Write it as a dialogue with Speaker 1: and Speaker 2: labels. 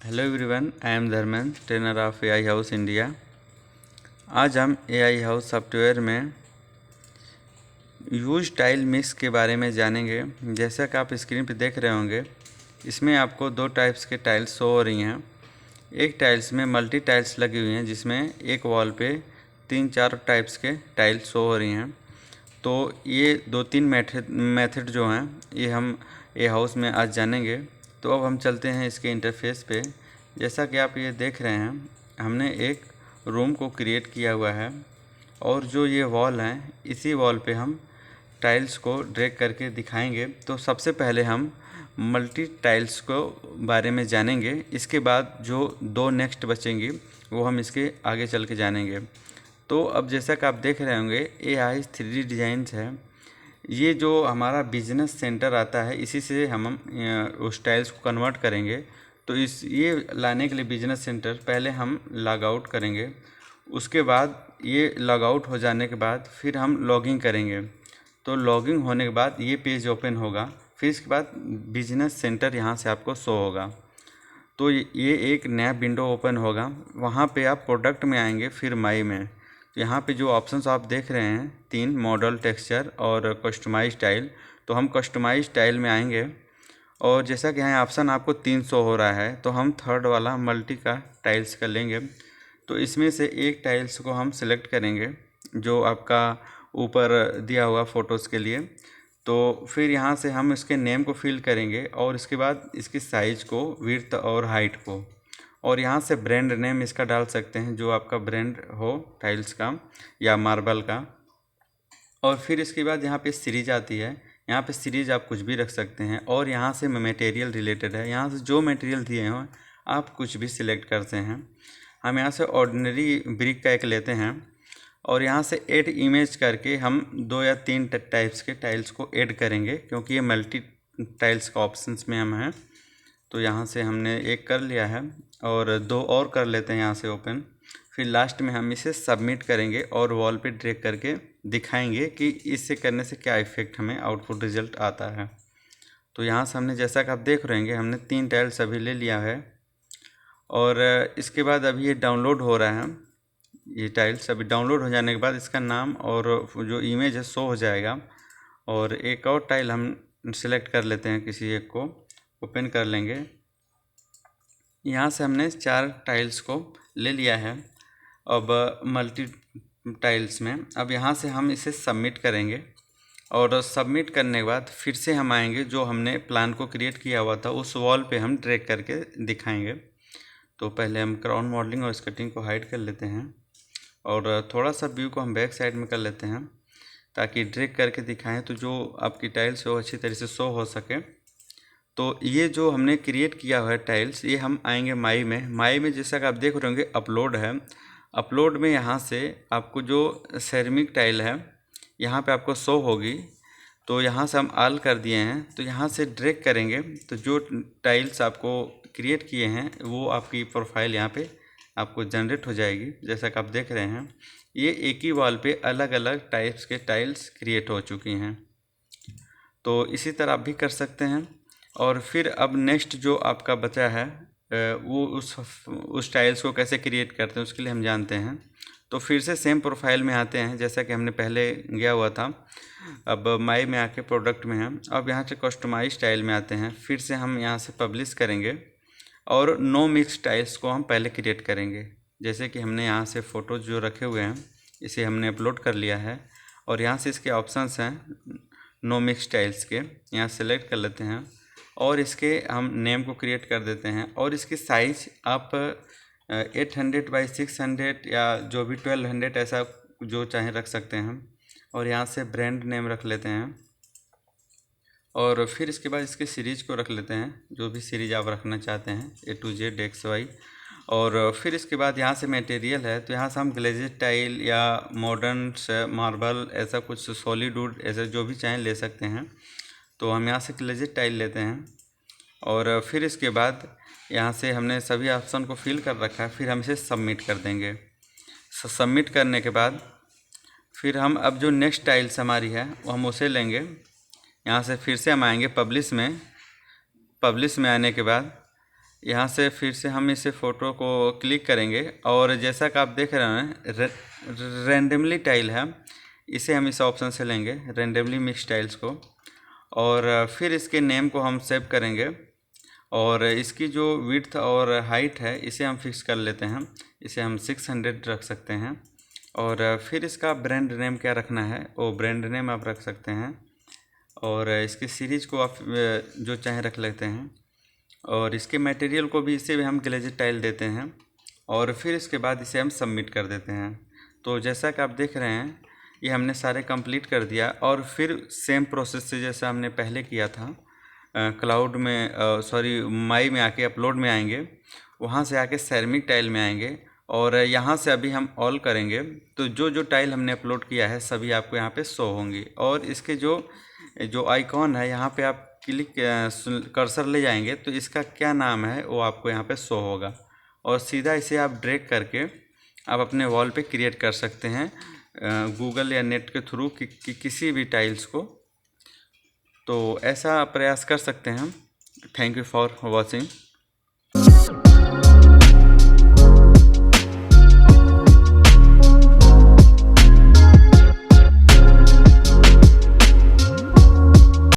Speaker 1: Hello everyone, I am Dharmendra, trainer of AI house India. आज हम AI house software में use tile mix के बारे में जानेंगे। जैसा कि आप स्क्रीन पर देख रहे होंगे, इसमें आपको दो टाइप्स के टाइल्स शो हो रही हैं। एक टाइल्स में मल्टी टाइल्स लगी हुई हैं, जिसमें एक वॉल पे 3-4 टाइप्स के टाइल्स शो हो रही हैं। तो ये 2-3 मेथड जो हैं, ये हम ए हाउस में आज जानेंगे। तो अब हम चलते हैं इसके इंटरफेस पे। जैसा कि आप ये देख रहे हैं, हमने एक रूम को क्रिएट किया हुआ है और जो ये वॉल हैं, इसी वॉल पे हम टाइल्स को ड्रैग करके दिखाएंगे। तो सबसे पहले हम मल्टी टाइल्स को बारे में जानेंगे। इसके बाद जो दो नेक्स्ट बचेंगी वो हम इसके आगे चल के जानेंगे। तो अब जैसा कि आप देख रहे होंगे, एआई 3D डिज़ाइंस है। ये जो हमारा बिजनेस सेंटर आता है, इसी से हम उस टाइल्स को कन्वर्ट करेंगे। तो ये लाने के लिए बिजनेस सेंटर पहले हम लॉग आउट करेंगे। उसके बाद ये लॉग आउट हो जाने के बाद फिर हम लॉगिंग करेंगे। तो लॉगिंग होने के बाद ये पेज ओपन होगा। फिर इसके बाद बिजनेस सेंटर यहाँ से आपको शो होगा। तो ये एक नया विंडो ओपन होगा। वहाँ पे आप प्रोडक्ट में आएंगे, फिर माई में। यहाँ पे जो ऑप्शंस आप देख रहे हैं 3, मॉडल, टेक्सचर और कस्टमाइज स्टाइल। तो हम कस्टमाइज स्टाइल में आएंगे और जैसा कि यहाँ ऑप्शन आपको 300 हो रहा है, तो हम थर्ड वाला मल्टी का टाइल्स का लेंगे। तो इसमें से एक टाइल्स को हम सिलेक्ट करेंगे जो आपका ऊपर दिया हुआ फ़ोटोज़ के लिए। तो फिर यहाँ से हम इसके नेम को फिल करेंगे और इसके बाद इसकी साइज़ को, विड्थ और हाइट को, और यहाँ से ब्रांड नेम इसका डाल सकते हैं जो आपका ब्रांड हो टाइल्स का या मार्बल का। और फिर इसके बाद यहाँ पे सीरीज आती है। यहाँ पे सीरीज आप कुछ भी रख सकते हैं और यहाँ से मटेरियल रिलेटेड है। यहाँ से जो मटेरियल दिए हों आप कुछ भी सिलेक्ट करते हैं। हम यहाँ से ऑर्डिनरी ब्रिक का एक लेते हैं और यहाँ से ऐड इमेज करके हम 2 या 3 टाइप्स के टाइल्स को ऐड करेंगे, क्योंकि ये मल्टी टाइल्स का ऑप्शंस में हम हैं। तो यहाँ से हमने एक कर लिया है और 2 और कर लेते हैं यहाँ से ओपन। फिर लास्ट में हम इसे सबमिट करेंगे और वॉल पे ड्रैग करके दिखाएंगे कि इससे करने से क्या इफ़ेक्ट हमें आउटपुट रिज़ल्ट आता है। तो यहाँ से हमने, जैसा कि आप देख रहे हैं, हमने 3 टाइल्स अभी ले लिया है और इसके बाद अभी ये डाउनलोड हो रहा है। ये टाइल्स अभी डाउनलोड हो जाने के बाद इसका नाम और जो इमेज है शो हो जाएगा। और एक और टाइल हम सिलेक्ट कर लेते हैं, किसी एक को ओपन कर लेंगे। यहाँ से हमने 4 टाइल्स को ले लिया है अब मल्टी टाइल्स में। अब यहाँ से हम इसे सबमिट करेंगे और सबमिट करने के बाद फिर से हम आएंगे, जो हमने प्लान को क्रिएट किया हुआ था उस वॉल पे हम ड्रैग करके दिखाएंगे। तो पहले हम क्राउन मॉडलिंग और स्कर्टिंग को हाइड कर लेते हैं और थोड़ा सा व्यू को हम बैक साइड में कर लेते हैं ताकि ड्रैग करके दिखाएं तो जो आपकी टाइल्स हो अच्छी तरह से शो हो सके। तो ये जो हमने क्रिएट किया हुआ है टाइल्स, ये हम आएंगे माई में जैसा कि आप देख रहे होंगे अपलोड है। अपलोड में यहाँ से आपको जो सेरेमिक टाइल है यहाँ पे आपको शो होगी। तो यहाँ से हम ऑल कर दिए हैं। तो यहाँ से ड्रैग करेंगे तो जो टाइल्स आपको क्रिएट किए हैं वो आपकी प्रोफाइल यहाँ पे आपको जनरेट हो जाएगी। जैसा कि आप देख रहे हैं, ये एक ही वॉल पे अलग अलग टाइप्स के टाइल्स क्रिएट हो चुकी हैं। तो इसी तरह आप भी कर सकते हैं। और फिर अब नेक्स्ट जो आपका बचा है वो उस टाइल्स को कैसे क्रिएट करते हैं उसके लिए हम जानते हैं। तो फिर से सेम प्रोफाइल में आते हैं जैसा कि हमने पहले गया हुआ था। अब माई में आके प्रोडक्ट में हम अब यहाँ से कस्टमाइज स्टाइल में आते हैं। फिर से हम यहाँ से पब्लिश करेंगे और नो मिक्स टाइल्स को हम पहले क्रिएट करेंगे। जैसे कि हमने यहाँ से फ़ोटोज़ जो रखे हुए हैं इसे हमने अपलोड कर लिया है और यहाँ से इसके ऑप्शंस हैं नो मिक्स टाइल्स के, यहाँ सेलेक्ट कर लेते हैं और इसके हम नेम को क्रिएट कर देते हैं। और इसकी साइज़ आप 800 बाई 600 या जो भी 1200 ऐसा जो चाहें रख सकते हैं। और यहाँ से ब्रांड नेम रख लेते हैं और फिर इसके बाद इसके सीरीज़ को रख लेते हैं, जो भी सीरीज़ आप रखना चाहते हैं A to Z XY। और फिर इसके बाद यहाँ से मटेरियल है, तो यहाँ से हम ग्लेजेड टाइल या मॉडर्न मार्बल ऐसा कुछ सॉलिड वुड ऐसा जो भी चाहें ले सकते हैं। तो हम यहाँ से ग्लेजेड टाइल लेते हैं और फिर इसके बाद यहाँ से हमने सभी ऑप्शन को फिल कर रखा है। फिर हम इसे सबमिट कर देंगे। सबमिट करने के बाद फिर हम अब जो नेक्स्ट टाइल्स हमारी है वो हम उसे लेंगे। यहाँ से फिर से हम आएंगे पब्लिश में। पब्लिश में आने के बाद यहाँ से फिर से हम इसे फ़ोटो को क्लिक करेंगे और जैसा कि आप देख रहे हैं रैंडमली टाइल है, इसे हम इस ऑप्शन से लेंगे रैंडमली मिक्स टाइल्स को, और फिर इसके नेम को हम सेव करेंगे और इसकी जो विड्थ और हाइट है इसे हम फिक्स कर लेते हैं। इसे हम 600 रख सकते हैं और फिर इसका ब्रांड नेम क्या रखना है वो ब्रांड नेम आप रख सकते हैं और इसकी सीरीज़ को आप जो चाहे रख लेते हैं और इसके मटेरियल को भी इसे भी हम ग्लेज़ टाइल देते हैं और फिर इसके बाद इसे हम सबमिट कर देते हैं। तो जैसा कि आप देख रहे हैं ये हमने सारे कंप्लीट कर दिया और फिर सेम प्रोसेस से जैसा हमने पहले किया था क्लाउड में माई में आके अपलोड में आएंगे, वहाँ से आके सेरेमिक टाइल में आएंगे और यहाँ से अभी हम ऑल करेंगे तो जो जो टाइल हमने अपलोड किया है सभी आपको यहाँ पे शो होंगी और इसके जो आइकॉन है यहाँ पे आप क्लिक कर्सर ले जाएंगे तो इसका क्या नाम है वो आपको यहाँ पे शो होगा और सीधा इसे आप ड्रैग करके आप अपने वॉल पे क्रिएट कर सकते हैं गूगल या नेट के थ्रू किसी भी टाइल्स को। तो ऐसा प्रयास कर सकते हैं हम। Thank you for watching.